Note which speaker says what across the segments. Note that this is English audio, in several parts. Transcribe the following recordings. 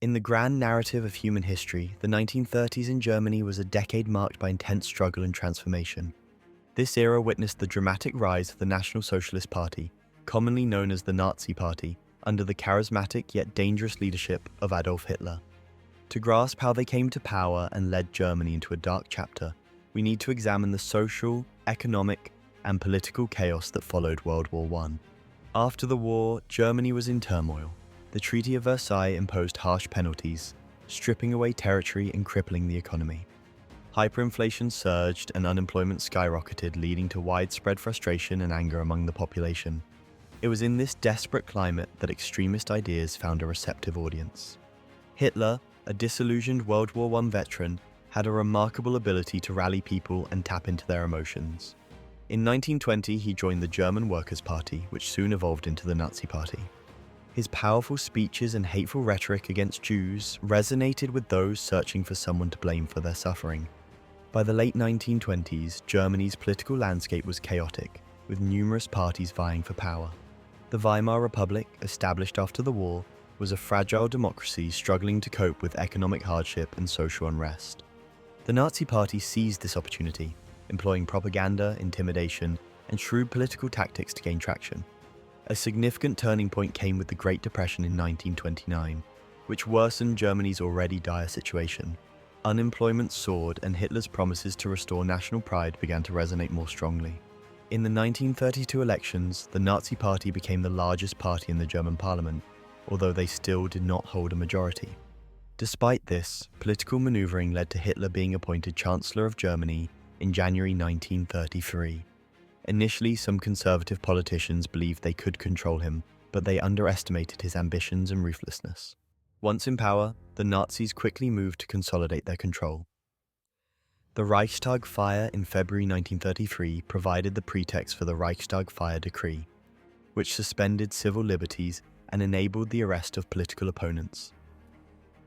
Speaker 1: In the grand narrative of human history, the 1930s in Germany was a decade marked by intense struggle and transformation. This era witnessed the dramatic rise of the National Socialist Party, commonly known as the Nazi Party, under the charismatic yet dangerous leadership of Adolf Hitler. To grasp how they came to power and led Germany into a dark chapter, we need to examine the social, economic, and political chaos that followed World War I. After the war, Germany was in turmoil. The Treaty of Versailles imposed harsh penalties, stripping away territory and crippling the economy. Hyperinflation surged and unemployment skyrocketed, leading to widespread frustration and anger among the population. It was in this desperate climate that extremist ideas found a receptive audience. Hitler, a disillusioned World War I veteran, had a remarkable ability to rally people and tap into their emotions. In 1920, he joined the German Workers' Party, which soon evolved into the Nazi Party. His powerful speeches and hateful rhetoric against Jews resonated with those searching for someone to blame for their suffering. By the late 1920s, Germany's political landscape was chaotic, with numerous parties vying for power. The Weimar Republic, established after the war, was a fragile democracy struggling to cope with economic hardship and social unrest. The Nazi Party seized this opportunity, employing propaganda, intimidation, and shrewd political tactics to gain traction. A significant turning point came with the Great Depression in 1929, which worsened Germany's already dire situation. Unemployment soared, and Hitler's promises to restore national pride began to resonate more strongly. In the 1932 elections, the Nazi Party became the largest party in the German parliament, although they still did not hold a majority. Despite this, political maneuvering led to Hitler being appointed Chancellor of Germany in January 1933. Initially, some conservative politicians believed they could control him, but they underestimated his ambitions and ruthlessness. Once in power, the Nazis quickly moved to consolidate their control. The Reichstag fire in February 1933 provided the pretext for the Reichstag Fire Decree, which suspended civil liberties and enabled the arrest of political opponents.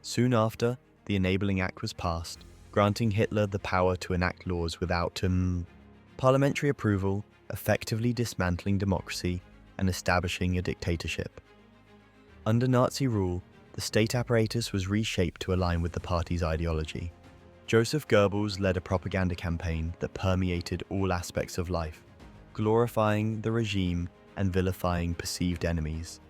Speaker 1: Soon after, the Enabling Act was passed, granting Hitler the power to enact laws without parliamentary approval, effectively dismantling democracy and establishing a dictatorship. Under Nazi rule, the state apparatus was reshaped to align with the party's ideology. Joseph Goebbels led a propaganda campaign that permeated all aspects of life, glorifying the regime and vilifying perceived enemies.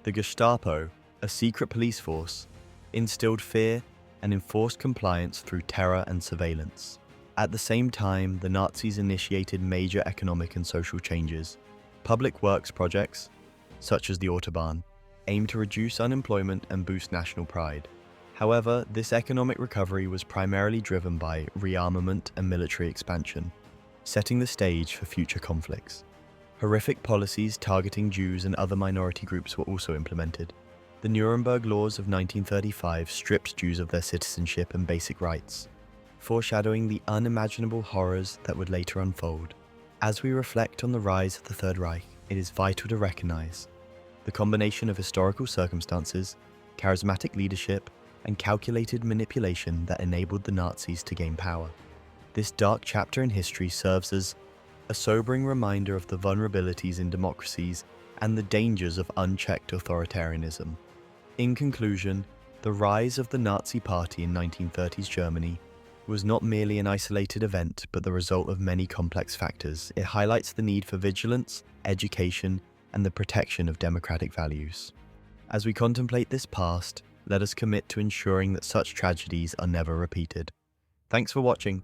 Speaker 1: The Gestapo, a secret police force, instilled fear and enforced compliance through terror and surveillance. At the same time, the Nazis initiated major economic and social changes. Public works projects, such as the Autobahn, aimed to reduce unemployment and boost national pride. However, this economic recovery was primarily driven by rearmament and military expansion, setting the stage for future conflicts. Horrific policies targeting Jews and other minority groups were also implemented. The Nuremberg Laws of 1935 stripped Jews of their citizenship and basic rights, foreshadowing the unimaginable horrors that would later unfold. As we reflect on the rise of the Third Reich, it is vital to recognize the combination of historical circumstances, charismatic leadership, and calculated manipulation that enabled the Nazis to gain power. This dark chapter in history serves as a sobering reminder of the vulnerabilities in democracies and the dangers of unchecked authoritarianism. In conclusion, the rise of the Nazi Party in 1930s Germany was not merely an isolated event, but the result of many complex factors. It highlights the need for vigilance, education, and the protection of democratic values. As we contemplate this past, let us commit to ensuring that such tragedies are never repeated. Thanks for watching.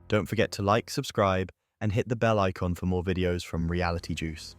Speaker 1: Don't forget to like, subscribe, and hit the bell icon for more videos from Reality Juice.